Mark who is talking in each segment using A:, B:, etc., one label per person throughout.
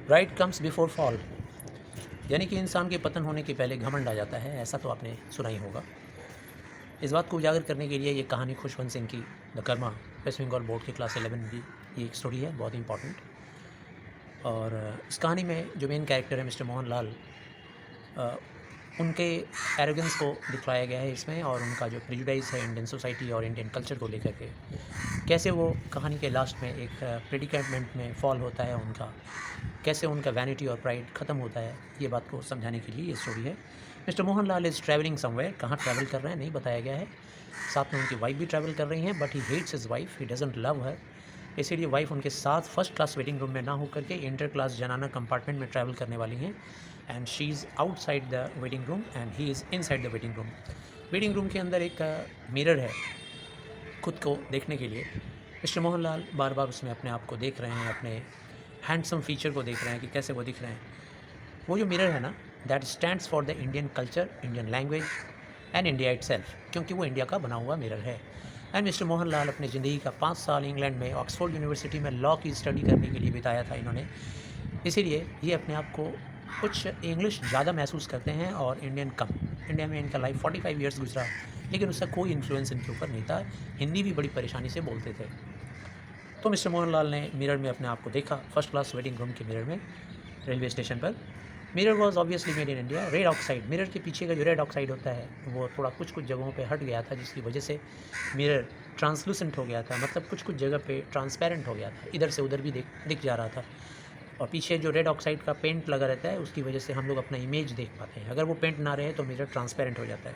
A: Right comes before fall, यानी कि इंसान के पतन होने के पहले घमंड आ जाता है, ऐसा तो आपने सुना ही होगा। इस बात को उजागर करने के लिए ये कहानी खुशवंत सिंह की द कर्मा वेस्ट बंगाल बोर्ड के क्लास 11 की ये एक स्टोरी है, बहुत ही इंपॉर्टेंट। और इस कहानी में जो मेन कैरेक्टर है मिस्टर मोहन लाल, उनके एरोगेंस को दिखलाया गया है इसमें, और उनका जो प्रेजुडाइज है इंडियन सोसाइटी और इंडियन कल्चर को लेकर के, कैसे वो कहानी के लास्ट में एक प्रेडिकेटमेंट में फॉल होता है उनका, कैसे उनका वैनिटी और प्राइड ख़त्म होता है, ये बात को समझाने के लिए ये स्टोरी है। Mister Mohan Lal is travelling somewhere, कहाँ ट्रैवल कर रहे हैं नहीं बताया गया है। साथ में उनकी वाइफ भी ट्रैवल कर रही हैं, but he hates his wife, he doesn't love her. इसीलिए वाइफ उनके साथ फर्स्ट क्लास वेटिंग रूम में ना होकर के इंटर क्लास जनाना कंपार्टमेंट में ट्रैवल करने वाली हैं। And she is outside the waiting room and he is inside the waiting room. Waiting room के अंदर एक मिरर है खुद को देखने के लिए। मिस्टर मोहन लाल बार बार उसमें अपने आप को देख रहे हैं, अपने हैंडसम फीचर को देख रहे हैं कि कैसे वो दिख रहे हैं। वो जो मिरर है ना, that stands for the Indian culture, Indian language and India itself, क्योंकि वो इंडिया का बना हुआ मिरर है। एंड मिस्टर मोहन लाल अपनी ज़िंदगी का 5 साल इंग्लैंड में ऑक्सफोर्ड यूनिवर्सिटी में लॉ की स्टडी करने के लिए बिताया था इन्होंने। इसीलिए ये अपने आप को कुछ इंग्लिश ज़्यादा महसूस करते हैं और इंडियन कम। इंडिया में इनका लाइफ 45 ईयर्स गुजरा, लेकिन उसका कोई इन्फ्लुएंस इनके ऊपर नहीं था। हिंदी भी बड़ी परेशानी से बोलते थे। तो मिस्टर मोहन लाल ने मिरर में अपने आप को देखा, फर्स्ट क्लास वेटिंग रूम के मिरर में, रेलवे स्टेशन पर। Mirror was obviously made in India. Red oxide, mirror के पीछे का जो रेड ऑक्साइड होता है वो थोड़ा कुछ कुछ जगहों पे हट गया था, जिसकी वजह से मिरर ट्रांसलूसेंट हो गया था, मतलब कुछ कुछ जगह पे ट्रांसपेरेंट हो गया था, इधर से उधर भी दिख जा रहा था। और पीछे जो रेड ऑक्साइड का पेंट लगा रहता है उसकी वजह से हम लोग अपना इमेज देख पाते हैं। अगर वो पेंट ना रहे तो मिरर ट्रांसपेरेंट हो जाता है।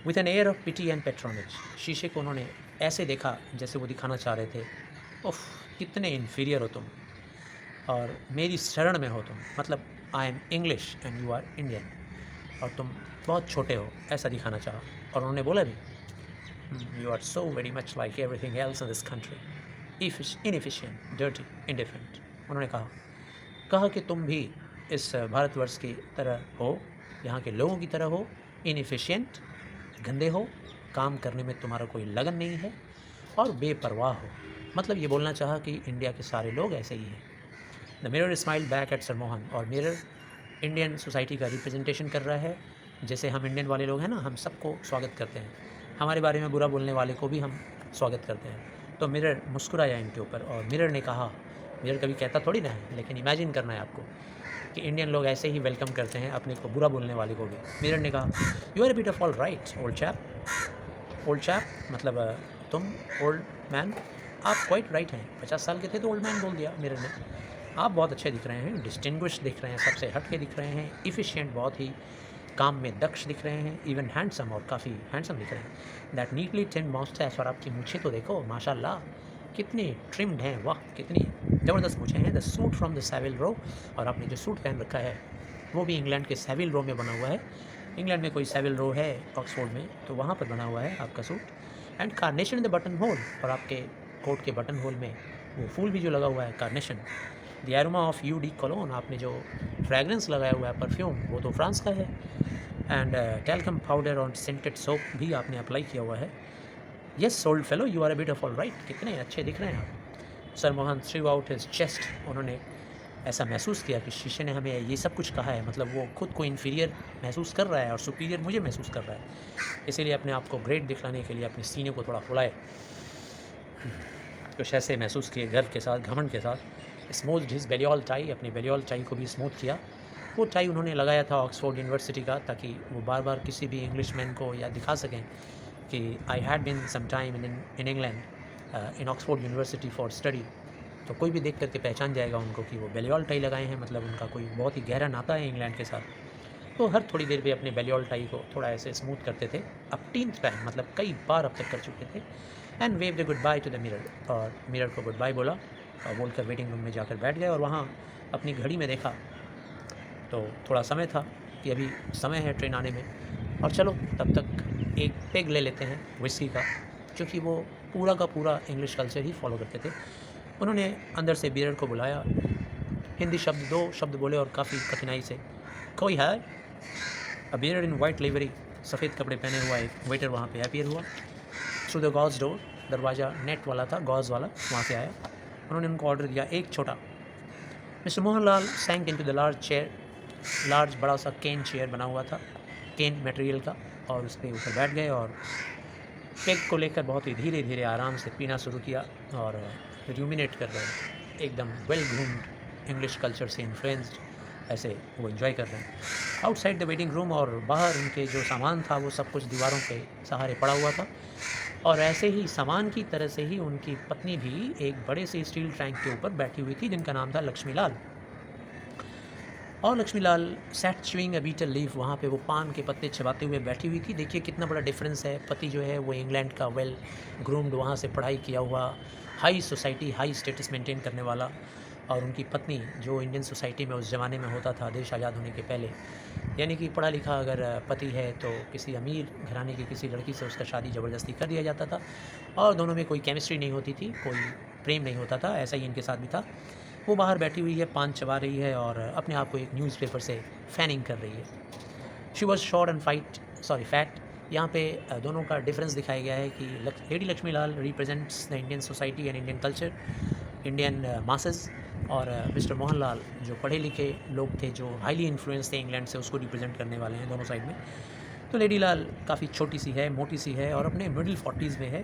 A: With an air of pity and patronage, शीशे को उन्होंने ऐसे देखा जैसे वो दिखाना चाह रहे थे, उफ कितने इन्फीरियर हो तुम और मेरी शरण में हो तुम, मतलब I am English and you are Indian, और तुम बहुत छोटे हो, ऐसा दिखाना चाहा। और उन्होंने बोला भी, you are so very much like everything else in this country, inefficient, dirty, indifferent. उन्होंने कहा कि तुम भी इस भारतवर्ष की तरह हो, यहाँ के लोगों की तरह हो, इनएफिशिएंट, गंदे हो, काम करने में तुम्हारा कोई लगन नहीं है और बेपरवाह हो। मतलब ये बोलना चाहा कि इंडिया के सारे लोग ऐसे ही हैं। The mirror smile back at sir Mohan, और मिरर इंडियन सोसाइटी का रिप्रेजेंटेशन कर रहा है। जैसे हम इंडियन वाले लोग हैं ना, हम सबको स्वागत करते हैं, हमारे बारे में बुरा बोलने वाले को भी हम स्वागत करते हैं। तो मिरर मुस्कुराया इनके ऊपर और मिरर ने कहा, मिरर कभी कहता थोड़ी ना है, लेकिन इमेजिन करना है आपको कि इंडियन लोग ऐसे ही वेलकम करते हैं अपने को बुरा बोलने वाले को भी। मिरर ने कहा, you are a bit of all right old chap. Old chap मतलब तुम, ओल्ड मैन, आप क्वाइट राइट हैं। 50 साल के थे तो ओल्ड मैन बोल दिया मिरर ने। आप बहुत अच्छे दिख रहे हैं, डिस्टिंग्विश दिख रहे हैं, सबसे हट के दिख रहे हैं, इफ़िशिएंट, बहुत ही काम में दक्ष दिख रहे हैं, इवन हैंडसम, और काफ़ी हैंडसम दिख रहे हैं। दैट नीटली ट्रिम्ड मस्टैच, और आपकी मूछें तो देखो माशाल्लाह कितनी ट्रिम्ड हैं, वाह कितनी ज़बरदस्त मूछें हैं। The suit from the Savile Row, और आपने जो सूट पहन रखा है वो भी इंग्लैंड के सेविल रो में बना हुआ है। इंग्लैंड में कोई सेविल रो है ऑक्सफोर्ड में, तो वहाँ पर बना हुआ है आपका suit. And carnation in the button whole, और आपके कोट के बटन होल में वो फूल भी जो लगा हुआ है, carnation. The aroma of eau de cologne, आपने जो फ्रेगरेंस लगाया हुआ है परफ्यूम, वो तो फ्रांस का है। एंड टैल्कम पाउडर और सेंटेड सोप भी आपने अप्लाई किया हुआ है। Yes old fellow, you are a bit of all right, कितने अच्छे दिख रहे हैं आप। Sir Mohan threw out his chest, उन्होंने ऐसा महसूस किया कि शीशे ने हमें ये सब कुछ कहा है, मतलब वो खुद को इन्फीरियर महसूस कर रहा है और सुपीरियर मुझे महसूस कर रहा है। इसीलिए अपने आप को ग्रेट दिखलाने के लिए अपने सीने को थोड़ा फुलाए, कुछ ऐसे महसूस किए गर्व के साथ, घमंड के साथ। स्मूथ हिज बेलियोल टाई, अपनी बेलियोल टाई को भी स्मूथ किया। वो टाई उन्होंने लगाया था ऑक्सफोर्ड यूनिवर्सिटी का, ताकि वो बार बार किसी भी इंग्लिशमैन को या दिखा सकें कि I had been some time in England in Oxford University for study. तो कोई भी देख करके पहचान जाएगा उनको कि वो बेलियोल टाई लगाए हैं, मतलब उनका कोई बहुत ही गहरा नाता है इंग्लैंड के साथ। तो हर थोड़ी देर पे अपने बेलियोल टाई को थोड़ा ऐसे स्मूथ करते थे, अब 10th टाइम, मतलब कई बार अब तक कर चुके थे। And wave the good by two the mirror, और मिरर को गुड बाय बोला और बोलकर वेटिंग रूम में जाकर बैठ गए। और वहाँ अपनी घड़ी में देखा तो थोड़ा समय था कि अभी समय है ट्रेन आने में, और चलो तब तक एक पेग ले लेते हैं विस्की का, क्योंकि वो पूरा का पूरा इंग्लिश कल्चर ही फॉलो करते थे। उन्होंने अंदर से बियर को बुलाया, हिंदी शब्द 2 शब्द बोले और काफ़ी कठिनाई से, कोई है। अ बियर इन वाइट लिवरी, सफ़ेद कपड़े पहने हुआ एक वेटर वहाँ पे अपीयर हुआ। थ्रू द गॉज डोर, दरवाज़ा नेट वाला था, गॉज वाला, वहाँ से आया। उन्होंने उनको ऑर्डर दिया एक छोटा mister Mohanlal sank into the large chair, large बड़ा सा केन चेयर बना हुआ था, केन मटेरियल का, और उस पे ऊपर बैठ गए और पेग को लेकर बहुत ही धीरे धीरे आराम से पीना शुरू किया और र्यूमिनेट कर रहे, एकदम वेल ग्रूम्ड इंग्लिश कल्चर से इन्फ्लुएंस्ड, ऐसे वो एंजॉय कर रहे हैं। आउटसाइड द वेटिंग रूम, और बाहर उनके जो सामान था वो सब कुछ दीवारों के सहारे पड़ा हुआ था, और ऐसे ही सामान की तरह से ही उनकी पत्नी भी एक बड़े से स्टील टैंक के ऊपर बैठी हुई थी, जिनका नाम था लक्ष्मी लाल। और लक्ष्मी लाल सैट च्यूइंग अ बीटल लीफ, वहाँ पे वो पान के पत्ते चबाते हुए बैठी हुई थी। देखिए कितना बड़ा डिफरेंस है। पति जो है वो इंग्लैंड का वेल ग्रूम्ड, वहाँ से पढ़ाई किया हुआ, high society, high status maintain करने वाला, और उनकी पत्नी जो इंडियन सोसाइटी में उस ज़माने में होता था देश आज़ाद होने के पहले, यानी कि पढ़ा लिखा अगर पति है तो किसी अमीर घराने की किसी लड़की से उसका शादी ज़बरदस्ती कर दिया जाता था, और दोनों में कोई केमिस्ट्री नहीं होती थी, कोई प्रेम नहीं होता था। ऐसा ही इनके साथ भी था। वो बाहर बैठी हुई है, पान चबा रही है और अपने आप को एक न्यूज़पेपर से फैनिंग कर रही है। She was short and fat. यहाँ पे दोनों का डिफरेंस दिखाया गया है कि lady Lakshmi Lal represents the Indian society and Indian culture, Indian masses, और मिस्टर मोहनलाल जो पढ़े लिखे लोग थे, जो हाईली इन्फ्लुएंस थे इंग्लैंड से, उसको रिप्रेजेंट करने वाले हैं दोनों साइड में। तो लेडी लाल काफ़ी छोटी सी है, मोटी सी है, और अपने मिडिल 40s में है।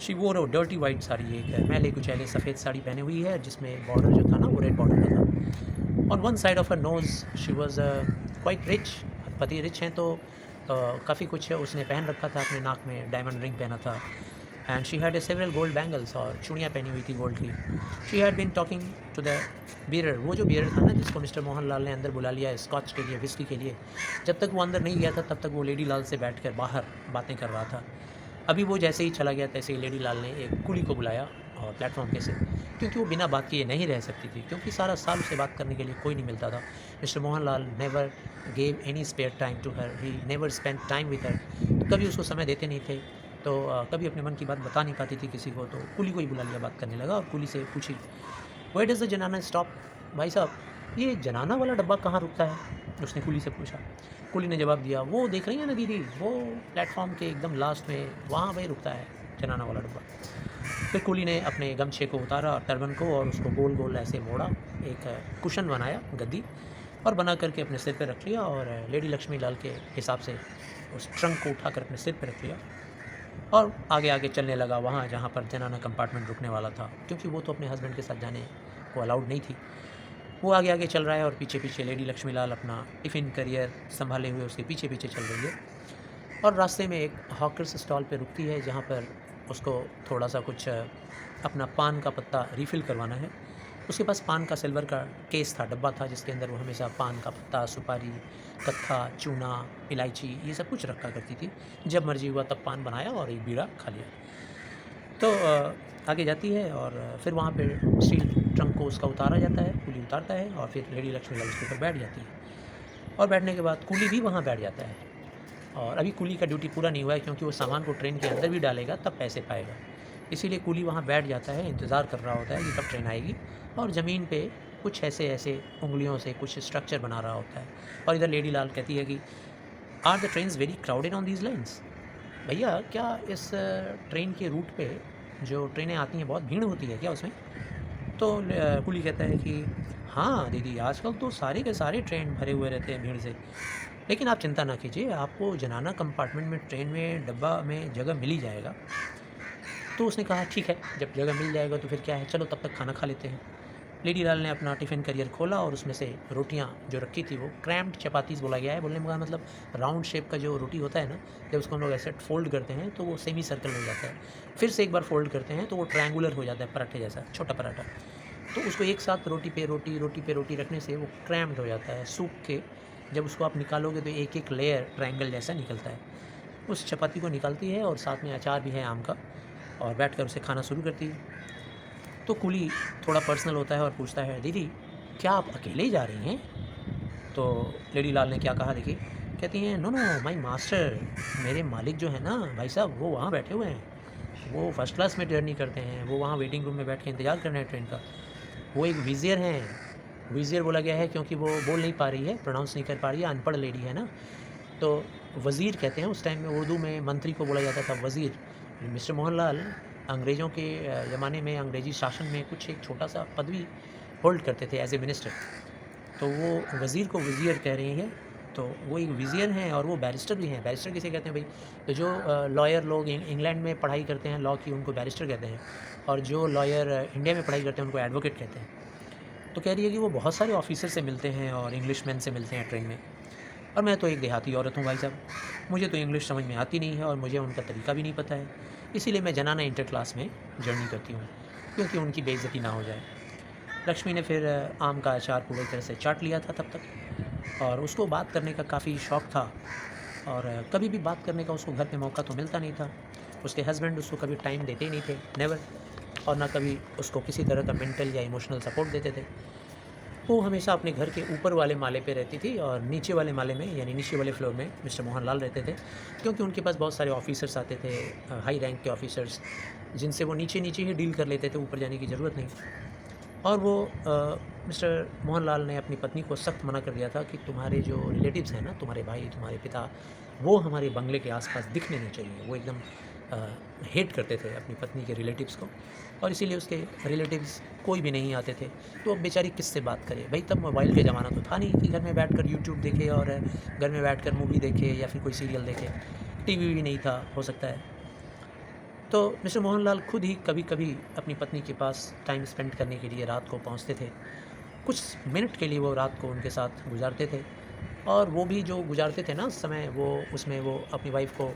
A: शी वोर अ डर्टी वाइट साड़ी, एक मैले कुचैले सफ़ेद साड़ी पहनी हुई है, जिसमें बॉर्डर जो था ना वो रेड बॉर्डर का था। On one side of her nose she was quite rich. पति रिच हैं तो काफ़ी कुछ उसने पहन रखा था, अपने नाक में डायमंड रिंग पहना था, and she had several gold bangles, और चूड़ियाँ पहनी हुई थी गोल्ड की। She had been talking to the bearer, वो जो बियरर था ना जिसको मिस्टर मोहनलाल ने अंदर बुला लिया स्कॉच के लिए, विस्की के लिए। जब तक वो अंदर नहीं गया था तब तक वो लेडी लाल से बैठकर बाहर बातें कर रहा था। अभी वो जैसे ही चला गया तैसे ही लेडी लाल ने एक कुली को बुलाया और प्लेटफॉर्म पे से, क्योंकि वो बिना बात किए नहीं रह सकती थी, क्योंकि सारा साल उसे बात करने के लिए कोई नहीं मिलता था। Mister Mohanlal never gave any spare time to her, he never spend time with her. तो कभी उसको समय देते नहीं थे, तो कभी अपने मन की बात बता नहीं पाती थी किसी को, तो कुली को ही बुला लिया बात करने लगा, और कुली से पूछी, वेयर डज़ द जनाना स्टॉप? भाई साहब ये जनाना वाला डब्बा कहाँ रुकता है? उसने कुली से पूछा। कुली ने जवाब दिया, वो देख रही है ना दीदी, वो प्लेटफॉर्म के एकदम लास्ट में वहाँ भाई रुकता है जनाना वाला डब्बा। फिर कुली ने अपने गमछे को उतारा, टर्बन को, और उसको गोल गोल ऐसे मोड़ा, एक कुशन बनाया, गद्दी, और बना करके अपने सिर पर रख लिया, और लेडी लक्ष्मी लाल के हिसाब से उस ट्रंक को उठाकर अपने सिर पर रख लिया, और आगे आगे चलने लगा वहाँ जहाँ पर जनाना कंपार्टमेंट रुकने वाला था, क्योंकि वो तो अपने हस्बैंड के साथ जाने को अलाउड नहीं थी। वो आगे आगे चल रहा है, और पीछे पीछे लेडी लक्ष्मी लाल अपना टिफ़िन करियर संभाले हुए उसके पीछे पीछे चल रही है। और रास्ते में एक हॉकर्स स्टॉल पे रुकती है, जहाँ पर उसको थोड़ा सा कुछ अपना पान का पत्ता रिफ़िल करवाना है। उसके पास पान का सिल्वर का केस था, डब्बा था, जिसके अंदर वो हमेशा पान का पत्ता, सुपारी, कत्था, चूना, इलायची, ये सब कुछ रखा करती थी। जब मर्जी हुआ तब पान बनाया और एक बीड़ा खा लिया। तो आगे जाती है, और फिर वहाँ पे स्टील ट्रंक को उसका उतारा जाता है, कुली उतारता है, और फिर लेडी लक्ष्मी लाल उसके ऊपर बैठ जाती है, और बैठने के बाद कुली भी वहाँ बैठ जाता है। और अभी कुली का ड्यूटी पूरा नहीं हुआ है, क्योंकि वो सामान को ट्रेन के अंदर भी डालेगा तब पैसे पाएगा, इसीलिए कुली वहाँ बैठ जाता है, इंतज़ार कर रहा होता है कि कब ट्रेन आएगी, और ज़मीन पे कुछ ऐसे ऐसे उंगलियों से कुछ स्ट्रक्चर बना रहा होता है। और इधर लेडी लाल कहती है कि are the trains very crowded on these lines? भैया क्या इस ट्रेन के रूट पे जो ट्रेनें आती हैं बहुत भीड़ होती है क्या उसमें? तो कुली कहता है कि हाँ दीदी, आजकल तो सारे के सारे ट्रेन भरे हुए रहते हैं भीड़ से, लेकिन आप चिंता ना कीजिए, आपको जनाना कंपार्टमेंट में ट्रेन में डब्बा में जगह मिल ही जाएगा। तो उसने कहा ठीक है, जब जगह मिल जाएगा तो फिर क्या है, चलो तब तक खाना खा लेते हैं। लेडी लाल ने अपना टिफ़िन करियर खोला, और उसमें से रोटियां जो रखी थी वो क्रैम्प्ड चपातीस बोला गया है। बोलने का मतलब राउंड शेप का जो रोटी होता है ना, जब उसको हम लोग ऐसे फोल्ड करते हैं तो वो सेमी सर्कल हो जाता है, फिर से एक बार फोल्ड करते हैं तो वो ट्रायंगुलर हो जाता है, पराठे जैसा, छोटा पराठा। तो उसको एक साथ रोटी पे रोटी, रोटी पे रोटी रखने से वो क्रैम्प्ड हो जाता है, सूख के जब उसको आप निकालोगे तो एक एक लेयर ट्रायंगल जैसा निकलता है। उस चपाती को निकालती है, और साथ में अचार भी है आम का, और बैठकर उसे खाना शुरू करती है। तो कुली थोड़ा पर्सनल होता है और पूछता है, दीदी क्या आप अकेले ही जा रही हैं? तो लेडी लाल ने क्या कहा देखिए, कहती हैं, नो नो माय मास्टर, मेरे मालिक जो है ना भाई साहब, वो वहाँ बैठे हुए हैं, वो फर्स्ट क्लास में जर्नी करते हैं, वो वहाँ वेटिंग रूम में बैठ के इंतज़ार कर रहे हैं ट्रेन का। वो एक विज़ियर हैं, विज़ियर बोला गया है क्योंकि वो बोल नहीं पा रही है, प्रोनाउंस नहीं कर पा रही है, अनपढ़ लेडी है ना, तो वज़ीर कहते हैं। उस टाइम में उर्दू में मंत्री को बोला जाता था वज़ीर। मिस्टर मोहनलाल अंग्रेज़ों के ज़माने में, अंग्रेज़ी शासन में कुछ एक छोटा सा पदवी होल्ड करते थे एज ए मिनिस्टर। तो वो वज़ीर को वज़ीर कह रही हैं, तो वो एक विज़ियर हैं और वो बैरिस्टर भी हैं। बैरिस्टर किसे कहते हैं भाई? तो जो लॉयर लोग इंग्लैंड में पढ़ाई करते हैं लॉ की, उनको बैरिस्टर कहते हैं, और जो लॉयर इंडिया में पढ़ाई करते हैं उनको एडवोकेट कहते हैं। तो कह रही है कि वो बहुत सारे ऑफिसर से मिलते हैं और इंग्लिशमैन से मिलते हैं ट्रेन में, और मैं तो एक देहाती औरत हूँ भाई साहब, मुझे तो इंग्लिश समझ में आती नहीं है और मुझे उनका तरीका भी नहीं पता है, इसीलिए मैं जनाना इंटर क्लास में जर्नी करती हूँ, क्योंकि उनकी बेइज्जती ना हो जाए। लक्ष्मी ने फिर आम का अचार पूरी तरह से चाट लिया था तब तक, और उसको बात करने का काफ़ी शौक़ था, और कभी भी बात करने का उसको घर पे मौका तो मिलता नहीं था। उसके हस्बैंड उसको कभी टाइम देते ही नहीं थे, नेवर, और ना कभी उसको किसी तरह का मेंटल या इमोशनल सपोर्ट देते थे। वो हमेशा अपने घर के ऊपर वाले माले पे रहती थी, और नीचे वाले माले में यानी नीचे वाले फ्लोर में मिस्टर मोहन लाल रहते थे, क्योंकि उनके पास बहुत सारे ऑफिसर्स आते थे, हाई रैंक के ऑफिसर्स, जिनसे वो नीचे नीचे ही डील कर लेते थे, ऊपर जाने की ज़रूरत नहीं। और वो मिस्टर मोहन लाल ने अपनी पत्नी को सख्त मना कर दिया था कि तुम्हारे जो रिलेटिव्स हैं ना, तुम्हारे भाई, तुम्हारे पिता, वो हमारे बंगले के आसपास दिखने नहीं चाहिए। वो एकदम हेट करते थे अपनी पत्नी के रिलेटिव्स को, और इसीलिए उसके रिलेटिव्स कोई भी नहीं आते थे। तो अब बेचारी किससे बात करे भाई? तब मोबाइल का ज़माना तो था नहीं कि घर में बैठकर यूट्यूब देखे और घर में बैठकर मूवी देखे या फिर कोई सीरियल देखे, टीवी भी नहीं था हो सकता है। तो मिस्टर मोहनलाल खुद ही कभी कभी अपनी पत्नी के पास टाइम स्पेंड करने के लिए रात को पहुंचते थे। कुछ मिनट के लिए वो रात को उनके साथ गुजारते थे, और वो भी जो गुजारते थे ना उस समय, वो उसमें वो अपनी वाइफ को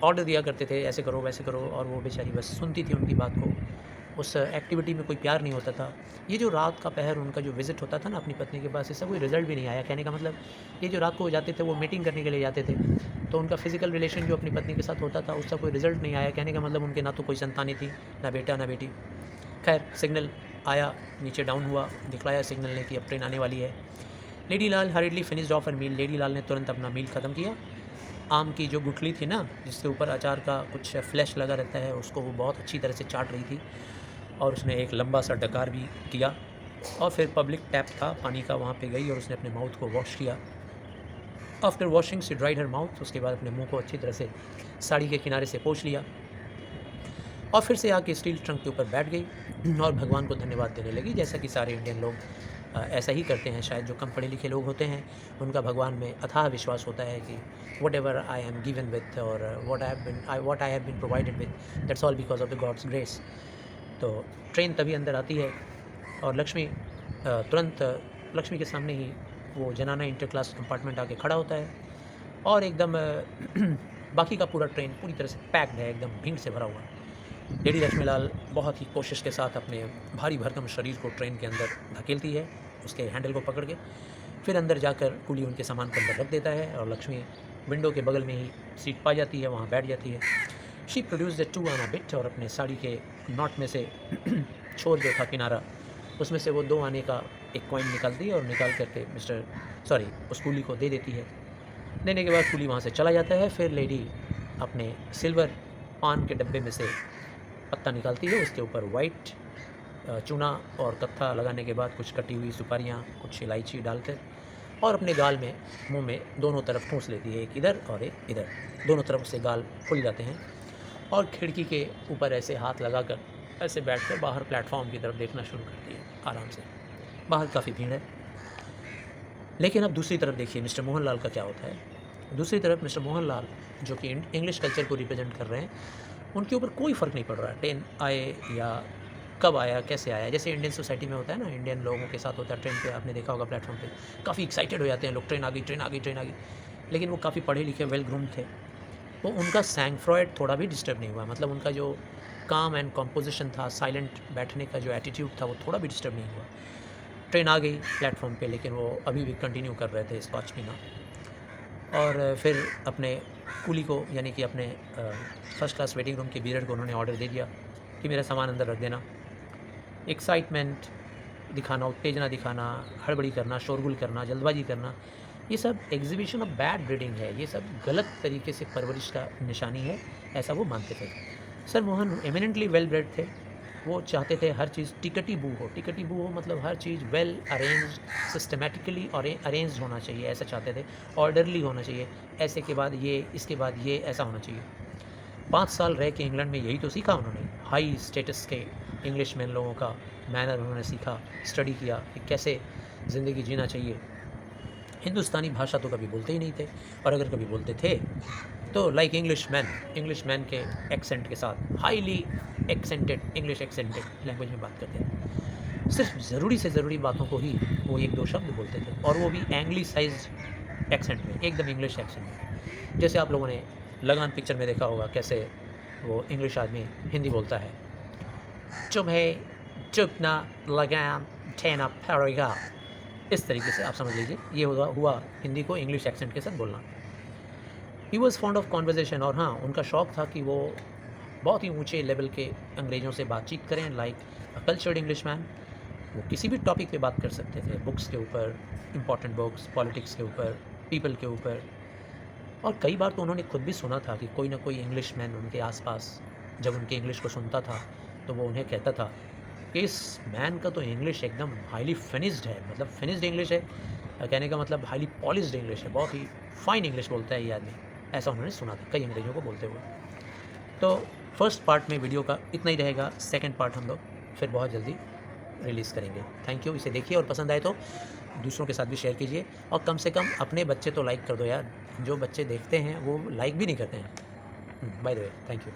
A: ऑर्डर दिया करते थे, ऐसे करो वैसे करो, और वो बेचारी बस सुनती थी उनकी बात को। उस एक्टिविटी में कोई प्यार नहीं होता था। ये जो रात का पहर उनका जो विज़िट होता था ना अपनी पत्नी के पास, इससे कोई रिज़ल्ट भी नहीं आया। कहने का मतलब, ये जो रात को वो जाते थे, वो मीटिंग करने के लिए जाते थे, तो उनका फ़िज़िकल रिलेशन जो अपनी पत्नी के साथ होता था, उसका कोई रिज़ल्ट नहीं आया। कहने का मतलब, उनके ना तो कोई संतानें थी, ना बेटा ना बेटी। खैर, सिग्नल आया, नीचे डाउन हुआ, दिखलाया सिग्नल ने कि अब ट्रेन आने वाली है। Lady Lal hurriedly finished off her meal. Lady Lal ने तुरंत अपना मील ख़त्म किया। आम की जो गुठली थी ना, जिसके ऊपर अचार का कुछ फ्लैश लगा रहता है, उसको वो बहुत अच्छी तरह से चाट रही थी, और उसने एक लंबा सा डकार भी किया, और फिर पब्लिक टैप था पानी का, वहाँ पे गई और उसने अपने माउथ को वॉश किया। After washing she dried her mouth. उसके बाद अपने मुंह को अच्छी तरह से साड़ी के किनारे से पोंछ लिया, और फिर से आके स्टील ट्रंक के ऊपर बैठ गई और भगवान को धन्यवाद देने लगी, जैसा कि सारे इंडियन लोग ऐसा ही करते हैं। शायद जो कम पढ़े लिखे लोग होते हैं, उनका भगवान में अथाह विश्वास होता है कि whatever I am given with, और what I have been provided with, that's all because of the God's grace. तो ट्रेन तभी अंदर आती है, और लक्ष्मी तुरंत लक्ष्मी के सामने ही वो जनाना इंटर क्लास कंपार्टमेंट आके खड़ा होता है, और एकदम बाकी का पूरा ट्रेन पूरी तरह से पैक्ड है, एकदम भीड़ से भरा हुआ है। लेडी लक्ष्मीलाल बहुत ही कोशिश के साथ अपने भारी भरकम शरीर को ट्रेन के अंदर धकेलती है, उसके हैंडल को पकड़ के। फिर अंदर जाकर कुली उनके सामान को अंदर रख देता है, और लक्ष्मी विंडो के बगल में ही सीट पा जाती है, वहाँ बैठ जाती है। शी प्रोड्यूस द 2 आना बिट, और अपने साड़ी के नॉट में से छोर जो था किनारा, उसमें से वो 2 आने का एक कॉइन निकालती है, और निकाल करके उस कुली को दे देती है। देने के बाद कुली वहाँ से चला जाता है। फिर लेडी अपने सिल्वर पान के डब्बे में से पत्ता निकालती है, उसके ऊपर वाइट चूना और कत्था लगाने के बाद कुछ कटी हुई सुपारियाँ, कुछ इलायची डालकर, और अपने गाल में, मुंह में दोनों तरफ ठूंस लेती है, एक इधर और एक इधर, दोनों तरफ से गाल खुल जाते हैं, और खिड़की के ऊपर ऐसे हाथ लगाकर ऐसे बैठकर बाहर प्लेटफॉर्म की तरफ देखना शुरू करती है आराम से। बाहर काफ़ी भीड़ है। लेकिन अब दूसरी तरफ देखिए मिस्टर मोहनलाल का क्या होता है। दूसरी तरफ मिस्टर मोहनलाल, जो कि इंग्लिश कल्चर को रिप्रेजेंट कर रहे हैं, उनके ऊपर कोई फ़र्क नहीं पड़ रहा है ट्रेन आए या कब आया, कैसे आया। जैसे इंडियन सोसाइटी में होता है ना, इंडियन लोगों के साथ होता है, ट्रेन पे आपने देखा होगा प्लेटफॉर्म पे काफ़ी एक्साइटेड हो जाते हैं लोग, ट्रेन आ गई ट्रेन आ गई ट्रेन आ गई। लेकिन वो काफ़ी पढ़े लिखे, वेल ग्रूम्ड थे, तो उनका सैंग फ्रॉयड थोड़ा भी डिस्टर्ब नहीं हुआ। मतलब उनका जो काम एंड कॉम्पोजिशन था, साइलेंट बैठने का जो एटीट्यूड था, वो थोड़ा भी डिस्टर्ब नहीं हुआ। ट्रेन आ गई प्लेटफॉर्म पे, लेकिन वो अभी भी कंटिन्यू कर रहे थे स्कॉच पीना, और फिर अपने कुली को, यानी कि अपने फर्स्ट क्लास वेटिंग रूम के बीरर को उन्होंने ऑर्डर दे दिया कि मेरा सामान अंदर रख देना। एक्साइटमेंट दिखाना, उत्तेजना दिखाना, हड़बड़ी करना, शोरगुल करना, जल्दबाजी करना, ये सब एग्जीबिशन ऑफ बैड ब्रीडिंग है, ये सब गलत तरीके से परवरिश का निशानी है, ऐसा वो मानते थे। Sir Mohan eminently well bread थे। वो चाहते थे हर चीज़ टिकटी बू हो। टिकटी बू हो मतलब हर चीज़ वेल अरेंज्ड, सिस्टमेटिकली और अरेंज्ड होना चाहिए, ऐसा चाहते थे। ऑर्डरली होना चाहिए, ऐसे के बाद ये, इसके बाद ये, ऐसा होना चाहिए। 5 साल रह के इंग्लैंड में यही तो सीखा उन्होंने, हाई स्टेटस के इंग्लिश मैन लोगों का मैनर उन्होंने सीखा, स्टडी किया कि कैसे ज़िंदगी जीना चाहिए। हिंदुस्तानी भाषा तो कभी बोलते ही नहीं थे, और अगर कभी बोलते थे तो लाइक इंग्लिश मैन के एक्सेंट के साथ highly accented English accented language में बात करते थे। सिर्फ ज़रूरी से ज़रूरी बातों को ही वो एक दो शब्द बोलते थे, और वो भी एंग्लिसाइज्ड एक्सेंट में, एकदम इंग्लिश एक्सेंट में। जैसे आप लोगों ने लगान पिक्चर में देखा होगा कैसे वो इंग्लिश आदमी हिंदी बोलता है, तुम्हें चुपना लगान ठहना पड़ेगा। इस तरीके से आप समझ लीजिए ये हुआ हिंदी को इंग्लिश एक्सेंट के साथ बोलना। He was fond of conversation, और हाँ, उनका शौक़ था कि वो बहुत ही ऊंचे लेवल के अंग्रेज़ों से बातचीत करें, लाइक अ कल्चर्ड इंग्लिश मैन। वो किसी भी टॉपिक पे बात कर सकते थे, बुक्स के ऊपर, इम्पॉर्टेंट बुक्स, पॉलिटिक्स के ऊपर, पीपल के ऊपर। और कई बार तो उन्होंने खुद भी सुना था कि कोई ना कोई इंग्लिश मैन उनके आसपास जब उनके इंग्लिश को सुनता था तो वो उन्हें कहता था कि इस मैन का तो इंग्लिश एकदम हाईली फिनिश्ड है, मतलब फिनिश्ड इंग्लिश है, कहने का मतलब हाईली पॉलिश्ड इंग्लिश है, बहुत ही फाइन इंग्लिश बोलता है ये आदमी। ऐसा उन्होंने सुना था कई अंग्रेज़ों को बोलते हुए। तो फर्स्ट पार्ट में वीडियो का इतना ही रहेगा, सेकंड पार्ट हम लोग फिर बहुत जल्दी रिलीज़ करेंगे। Thank you. इसे देखिए और पसंद आए तो दूसरों के साथ भी शेयर कीजिए, और कम से कम अपने बच्चे तो लाइक कर दो यार, जो बच्चे देखते हैं वो लाइक भी नहीं करते हैं। By the way, thank you.